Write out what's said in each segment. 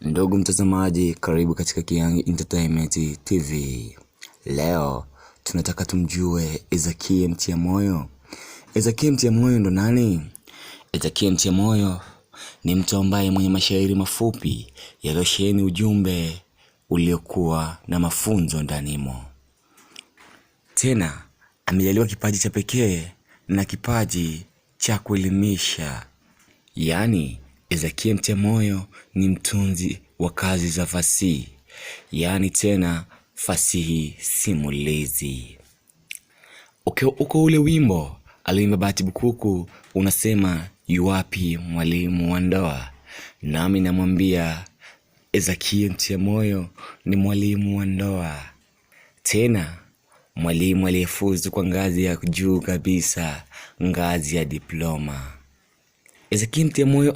Ndugu mtazamaji, karibu katika Kiangi Entertainment TV. Leo tunataka tumjue Ezakie Mtia Moyo. Ezakie Mtia Moyo ndo nani? Ezakie Mtia Moyo ni mtu ambaye mwenye mashairi mafupi yaliyosheheni ujumbe uliokuwa na mafunzo ndanimo. Tena amejaliwa kipaji cha pekee na kipaji cha kuelimisha. Yaani Ezakie Mtia Moyo ni mtunzi wa kazi za fasihi, yaani tena fasihi simulizi. Uko ule wimbo alioimba Bahati Bukuku unasema yu wapi mwalimu wa ndoa? Nami namwambia Ezakie Mtia Moyo ni mwalimu wa ndoa, tena mwalimu aliyefuzu kwa ngazi ya juu kabisa, ngazi ya diploma. Ezakie Mtia Moyo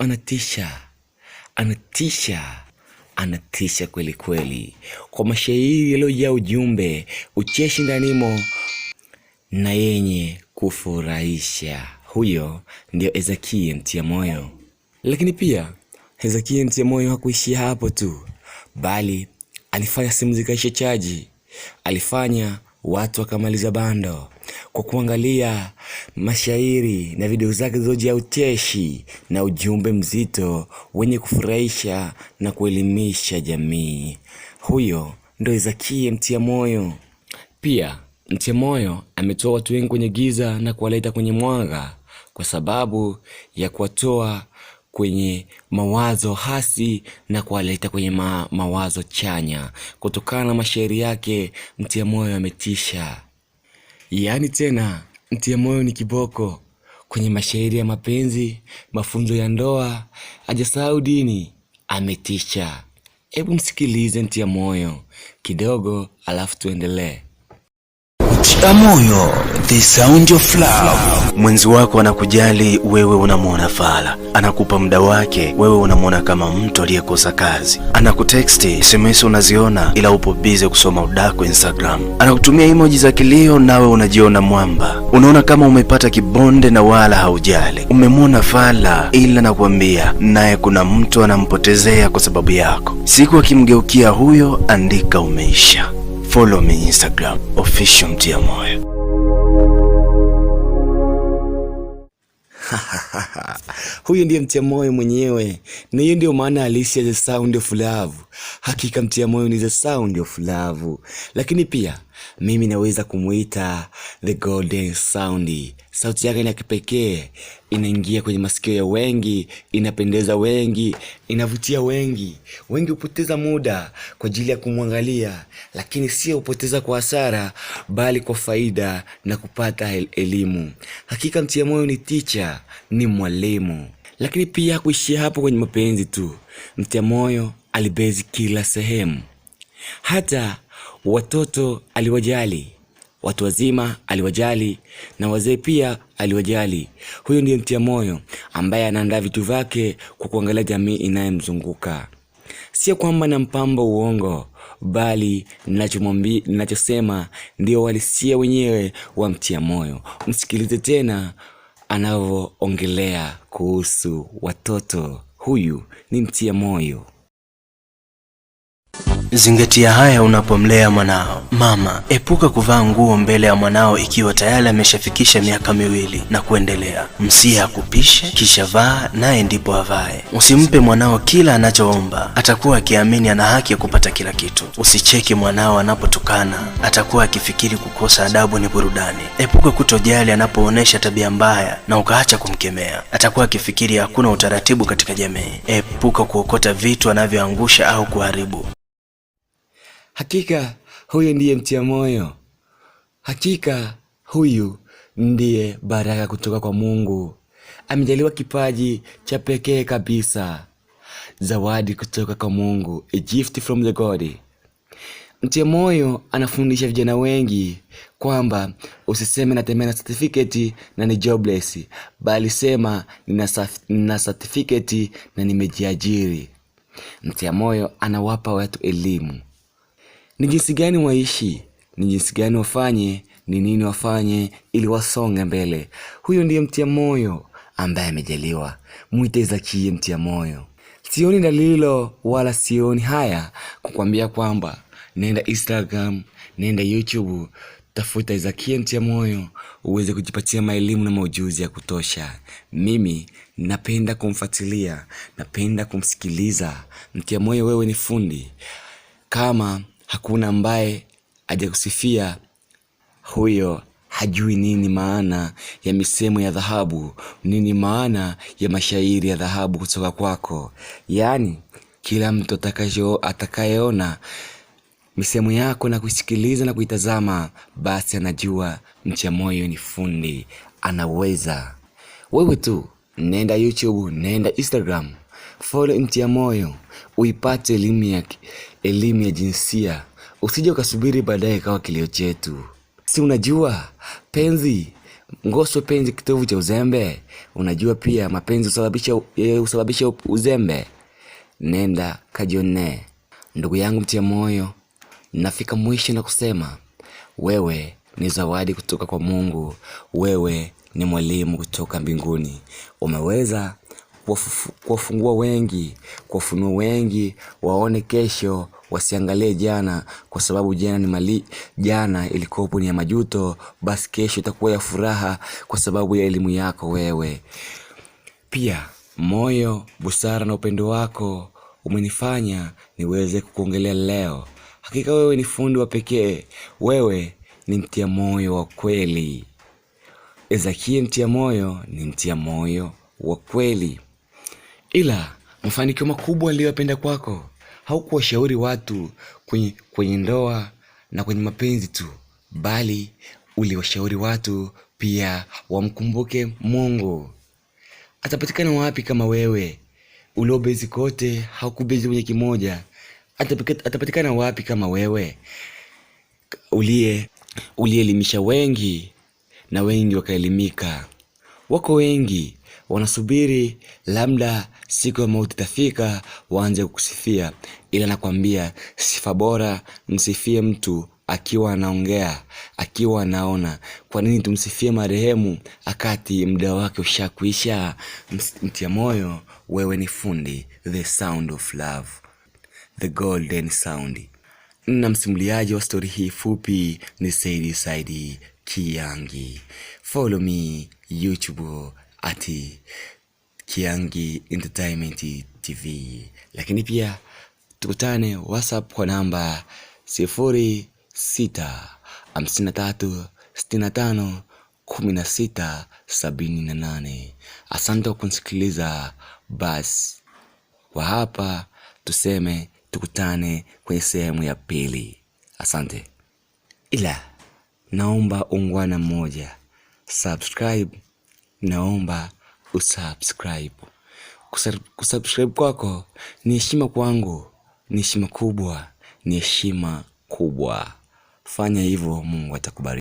anatisha kweli kweli, kwa mashairi yaliyojaa ujumbe, ucheshi ndanimo na yenye kufurahisha. Huyo ndio Ezakie Mtia Moyo. Lakini pia Ezakie Mtia Moyo hakuishia hapo tu, bali alifanya simu zikaisha chaji, alifanya watu wakamaliza bando kwa kuangalia mashairi na video zake zilizojaa ucheshi na ujumbe mzito wenye kufurahisha na kuelimisha jamii. Huyo ndo Ezakie Mtia Moyo. Pia Mtia Moyo ametoa watu wengi kwenye giza na kuwaleta kwenye mwanga, kwa sababu ya kuwatoa kwenye mawazo hasi na kuwaleta kwenye mawazo chanya. Kutokana na mashairi yake, Mtia Moyo ametisha. Yaani tena Mtia Moyo ni kiboko kwenye mashairi ya mapenzi, mafunzo ya ndoa, hajasahau dini, ametisha. Hebu msikilize Mtia Moyo kidogo alafu tuendelee. Mtia Moyo, the sound of love. Mwenzi wako anakujali, wewe unamwona fala. Anakupa muda wake, wewe unamwona kama mtu aliyekosa kazi. Anakutexti, SMS unaziona ila upo busy kusoma udako Instagram. Anakutumia emoji za kilio, nawe unajiona mwamba. Unaona kama umepata kibonde na wala haujali. Umemwona fala, ila nakwambia naye kuna mtu anampotezea kwa sababu yako. Siku akimgeukia huyo, andika umeisha. Follow me Instagram, official Mtia Moyo. Huyu ndiye Mtia Moyo mwenyewe, na hiyo ndio maana halisi ya the sound of love. Hakika Mtia Moyo ni the sound of love. Lakini pia mimi naweza kumuita the golden sound. Sauti yake ni ya kipekee, inaingia kwenye masikio ya wengi, inapendeza wengi, inavutia wengi. Wengi hupoteza muda kwa ajili ya kumwangalia, lakini sio hupoteza kwa hasara, bali kwa faida na kupata elimu. Hakika Mtia Moyo ni teacher, ni mwalimu. Lakini pia hakuishia hapo kwenye mapenzi tu. Mtia Moyo alibezi kila sehemu. Hata watoto aliwajali, watu wazima aliwajali, na wazee pia aliwajali. Huyo ndiye Mtia Moyo ambaye anaandaa vitu vyake kwa kuangalia jamii inayomzunguka. Sio kwamba na mpamba uongo, bali ninachosema ndio walisia wenyewe wa Mtia Moyo. Msikilize tena anavyoongelea kuhusu watoto. Huyu ni Mtia Moyo. Zingatia haya unapomlea mwanao. Mama, epuka kuvaa nguo mbele ya mwanao ikiwa tayari ameshafikisha miaka 2 na kuendelea. Msia akupishe kisha vaa naye ndipo avae. Usimpe mwanao kila anachoomba, atakuwa akiamini ana haki ya kupata kila kitu. Usicheki mwanao anapotukana, atakuwa akifikiri kukosa adabu ni burudani. Epuka kutojali anapoonesha tabia mbaya na ukaacha kumkemea, atakuwa akifikiri hakuna utaratibu katika jamii. Epuka kuokota vitu anavyoangusha au kuharibu. Hakika huyu ndiye Mtia Moyo. Hakika huyu ndiye baraka kutoka kwa Mungu. Amejaliwa kipaji cha pekee kabisa, zawadi kutoka kwa Mungu, a gift from the God. Mtia Moyo anafundisha vijana wengi kwamba usiseme natembea na certificate na ni jobless, bali sema nina certificate na nimejiajiri. Mtia Moyo anawapa watu elimu. Ni jinsi gani waishi, ni jinsi gani wafanye, ni nini wafanye ili wasonge mbele. Huyo ndiye Mtia Moyo ambaye amejaliwa. Mwite Ezakie Mtia Moyo. Sioni dalilo wala sioni haya kukwambia kwamba nenda Instagram, nenda YouTube, tafuta Ezakie Mtia Moyo uweze kujipatia maelimu na maujuzi ya kutosha. Mimi napenda kumfuatilia, napenda kumsikiliza. Mtia Moyo, wewe ni fundi. Kama hakuna ambaye hajakusifia, huyo hajui nini maana ya misemo ya dhahabu, nini maana ya mashairi ya dhahabu kutoka kwako. Yaani kila mtu atakayeona misemo yako na kusikiliza na kuitazama, basi anajua Mtia Moyo ni fundi, anaweza. Wewe tu nenda YouTube, nenda Instagram, follow Mtia Moyo, uipate elimu ya jinsia. Usije ukasubiri baadaye kawa kilio chetu. Si unajua penzi ngoso, penzi kitovu cha uzembe. Unajua pia mapenzi husababisha uzembe. Nenda kajione. Ndugu yangu Mtia Moyo, nafika mwisho na kusema wewe ni zawadi kutoka kwa Mungu. Wewe ni mwalimu kutoka mbinguni. Umeweza kuwafungua wengi, kuwafunua wengi waone kesho, wasiangalie jana, kwa sababu jana ilikopo ni ya majuto. Basi kesho itakuwa ya furaha kwa sababu ya elimu yako wewe. Pia moyo, busara na upendo wako umenifanya niweze kukuongelea leo. Hakika wewe ni fundi wa pekee. Wewe ni Mtia Moyo wa kweli. Ezakie Mtia Moyo ni Mtia Moyo wa kweli. Ila mafanikio makubwa niliyopenda kwako, haukuwashauri watu kwenye ndoa na kwenye mapenzi tu, bali uliwashauri watu pia wamkumbuke Mungu. Atapatikana wapi kama wewe uliobezi kote haukubezi kwenye kimoja? Atapatikana wapi kama wewe ulielimisha wengi na wengi wakaelimika? Wako wengi wanasubiri labda siku ya mauti tafika waanze kukusifia, ila nakwambia sifa bora msifie mtu akiwa anaongea, akiwa anaona. Kwa nini tumsifie marehemu akati muda wake ushakuisha? Mtia Moyo, wewe ni fundi, the sound of love, the golden sound. Na msimuliaji wa story hii fupi ni Saidi Kiangi. Follow me YouTube at Kiangi Entertainment TV. Lakini pia tukutane WhatsApp kwa namba 0653651678. Asante kwa kunisikiliza. Basi kwa hapa tuseme tukutane kwenye sehemu ya pili. Asante. Ila naomba ungwana mmoja, subscribe. Naomba usubscribe. Kusubscribe kwako ni heshima kwangu, ni heshima kubwa, ni heshima kubwa. Fanya hivyo, Mungu atakubariki.